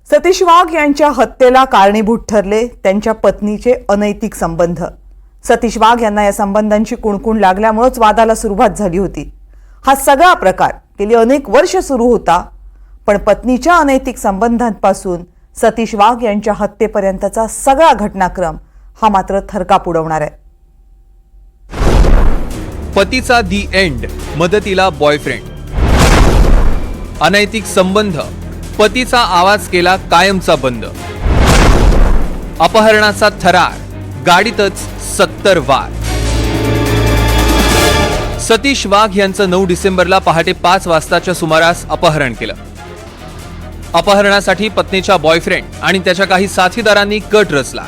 सतीश वाघ यांच्या हत्येला कारणीभूत ठरले त्यांच्या पत्नीचे अनैतिक संबंध। सतीश वाघ यांना या संबंधांची कुणकुण लागल्यामुळेच वादाला सुरुवात झाली होती। हा सगळा प्रकार गेली अनेक वर्ष सुरू होता, पण पत्नीच्या अनैतिक संबंधांपासून सतीश वाघ यांच्या हत्येपर्यंतचा सगळा घटनाक्रम हा मात्र थरकाप उडवणार आहे। पतीचा दी एंड, मदतीला बॉयफ्रेंड, अनैतिक संबंध, पतीचा आवाज केला कायमचा बंद, अपहरणाचा थरार, गाडीतच 70 वार। सतीश वाघ यांचं 9 डिसेंबरला पहाटे 5 वाजताच्या सुमारास अपहरण केलं। अपहरणासाठी पत्नीच्या बॉयफ्रेंड आणि त्याच्या काही साथीदारांनी कट रचला।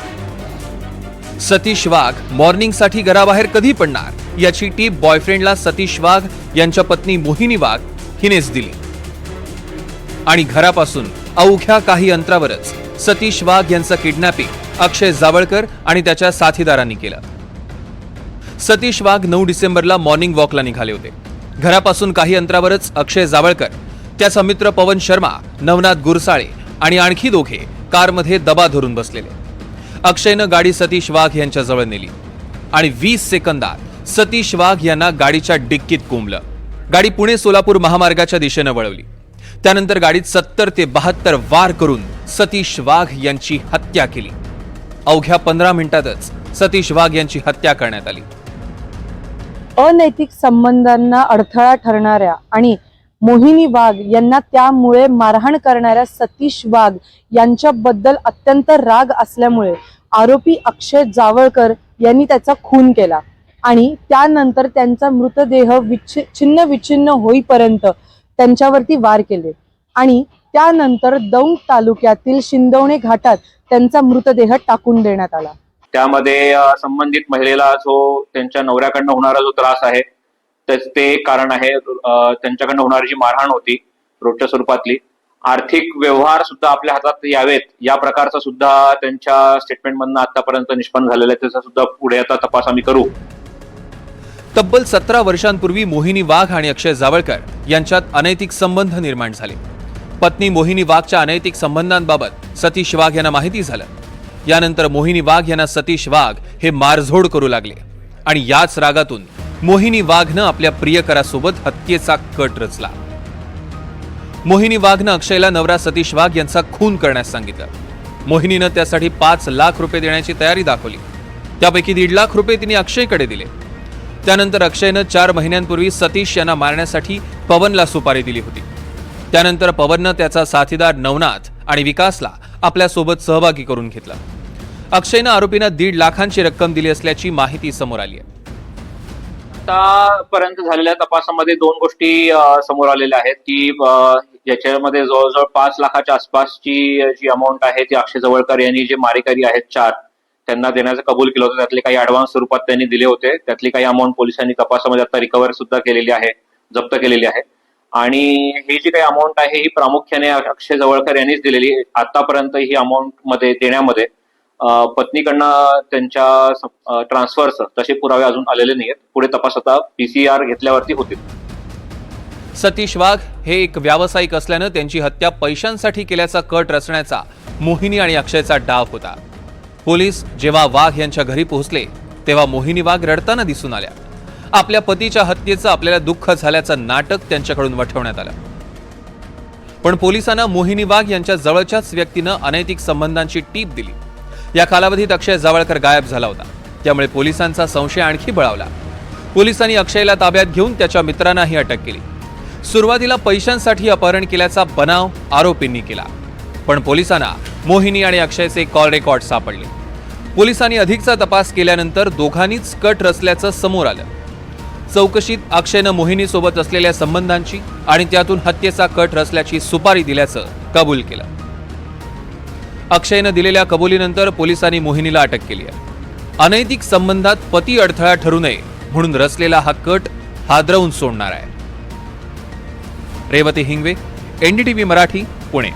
सतीश वाघ मॉर्निंगसाठी घराबाहेर कधी पडणार याची टीप बॉयफ्रेंडला सतीश वाघ यांच्या पत्नी मोहिनी वाघ हिनेच दिली आणि घरापासून अवघ्या काही अंतरावरच सतीश वाघ यांचं किडनॅपिंग अक्षय जावळकर आणि त्याच्या साथीदारांनी केलं। सतीश वाघ 9 डिसेंबरला मॉर्निंग वॉकला निघाले होते। घरापासून काही अंतरावरच अक्षय जावळकर, त्याचा मित्र पवन शर्मा, नवनाथ गुरसाळे आणि आणखी दोघे कारमध्ये दबा धरून बसलेले। अक्षयनं गाडी सतीश वाघ यांच्या जवळ नेली आणि 20 सेकंदात सतीश वाघ यांना गाडीच्या डिक्कीत कोंबलं। गाडी पुणे सोलापूर महामार्गाच्या दिशेनं वळवली। त्यानंतर गाडीत 70 ते 72 वार करून सतीश वाघ यांची हत्या केली। अवघ्या 15 मिनिटातच सतीश वाघ यांची हत्या करण्यात आली। अनैतिक संबंधांना अडथळा ठरणाऱ्या आणि मोहिनी वाघ यांना त्यामुळे मारहाण करणाऱ्या सतीश वाघ यांच्याबद्दल अत्यंत राग असल्यामुळे आरोपी अक्षय जावळकर यांनी त्याचा खून केला आणि त्यानंतर त्यांचा मृतदेह छिन्न विच्छिन्न होईपर्यंत त्यांच्यावरती वार केले आणि त्यानंतर दौंड तालुक्यातील शिंदवणे घाटात त्यांचा मृतदेह टाकून देण्यात आला। त्यामध्ये संबंधित महिलेला जो त्यांच्या नवऱ्याकडनं होणारा जो त्रास आहे ते कारण आहे। त्यांच्याकडनं होणारी जी मारहाण होती रोजच्या स्वरूपातली, आर्थिक व्यवहार सुद्धा आपल्या हातात यावेत या प्रकारचा सुद्धा त्यांच्या स्टेटमेंटमधनं आतापर्यंत निष्पन्न झालेला आहे। त्याचा सुद्धा पुढे आता तपास आम्ही करू। तब्बल 17 वर्षांपूर्वी मोहिनी वाघ आणि अक्षय जावळकर यांच्यात अनैतिक संबंध निर्माण झाले। पत्नी मोहिनी वाघच्या अनैतिक संबंधांबाबत सतीश वाघ यांना माहिती झालं। यानंतर मोहिनी वाघ यांना सतीश वाघ हे मारझोड करू लागले आणि याच रागातून मोहिनी वाघनं आपल्या प्रियकरासोबत हत्येचा कट रचला। मोहिनी वाघनं अक्षयला नवरा सतीश वाघ यांचा खून करण्यास सांगितलं। मोहिनीनं त्यासाठी 5 लाख रुपये देण्याची तयारी दाखवली। त्यापैकी 1.5 लाख रुपये तिने अक्षयकडे दिले। त्यानंतर अक्षयनं 4 महिन्यांपूर्वी सतीश यांना मारण्यासाठी पवनला सुपारी दिली होती। त्यानंतर पवननं त्याचा साथीदार नवनाथ आणि विकासला आपल्यासोबत सहभागी करून घेतला। अक्षयनं आरोपींना 1.5 लाखांची रक्कम दिली असल्याची माहिती समोर आली आहे। आतापर्यंत झालेल्या तपासामध्ये 2 गोष्टी समोर आलेल्या आहेत की याच्यामध्ये जवळजवळ 5 लाखाच्या आसपासची जी अमाऊंट आहे ती अक्षय जवळकर यांनी जे मारेकरी आहेत 4 त्यांना देण्याचं कबूल केलं होतं। त्यातले काही ऍडव्हान्स स्वरूपात त्यांनी दिले होते। त्यातली काही अमाऊंट पोलिसांनी तपासामध्ये आता रिकव्हर सुद्धा केलेली आहे, जप्त केलेली आहे। आणि ही जी काही अमाऊंट आहे ही प्रामुख्याने अक्षय जवळकर यांनीच दिलेली। आतापर्यंत ही अमाऊंट मध्ये देण्यामध्ये पत्नीकडनं त्यांच्या ट्रान्सफरचं तसे पुरावे अजून आलेले नाहीत। पुढे तपास आता PCR घेतल्यावरती होतील। सतीश वाघ हे एक व्यावसायिक असल्यानं त्यांची हत्या पैशांसाठी केल्याचा कट रचण्याचा मोहिनी आणि अक्षयचा डाव होता। पोलीस जेव्हा वाघ यांच्या घरी पोहोचले तेव्हा मोहिनी वाघ रडताना दिसून आल्या। आपल्या पतीच्या हत्येचं आपल्याला दुःख झाल्याचं नाटक त्यांच्याकडून वठवण्यात आलं। पण पोलिसांना मोहिनी वाघ यांच्या जवळच्याच व्यक्तीनं अनैतिक संबंधांची टीप दिली। या कालावधीत अक्षय जावळकर गायब झाला होता, त्यामुळे पोलिसांचा संशय आणखी बळावला। पोलिसांनी अक्षयला ताब्यात घेऊन त्याच्या मित्रांनाही अटक केली। सुरुवातीला पैशांसाठी अपहरण केल्याचा बनाव आरोपींनी केला, पण पोलिसांना मोहिनी आणि अक्षयचे कॉल रेकॉर्ड सापडले। पोलिसांनी अधिकचा तपास केल्यानंतर दोघांनीच कट रचल्याचं समोर आलं। चौकशीत अक्षयनं मोहिनीसोबत असलेल्या संबंधांची आणि त्यातून हत्येचा कट रचल्याची सुपारी दिल्याचं कबूल केलं। अक्षयनं दिलेल्या कबुलीनंतर पोलिसांनी मोहिनीला अटक केली आहे। अनैतिक संबंधात पती अडथळा ठरू नये म्हणून रचलेला हा कट हादरवून सोडणार आहे। रेवती हिंगवे, NDTV मराठी, पुणे।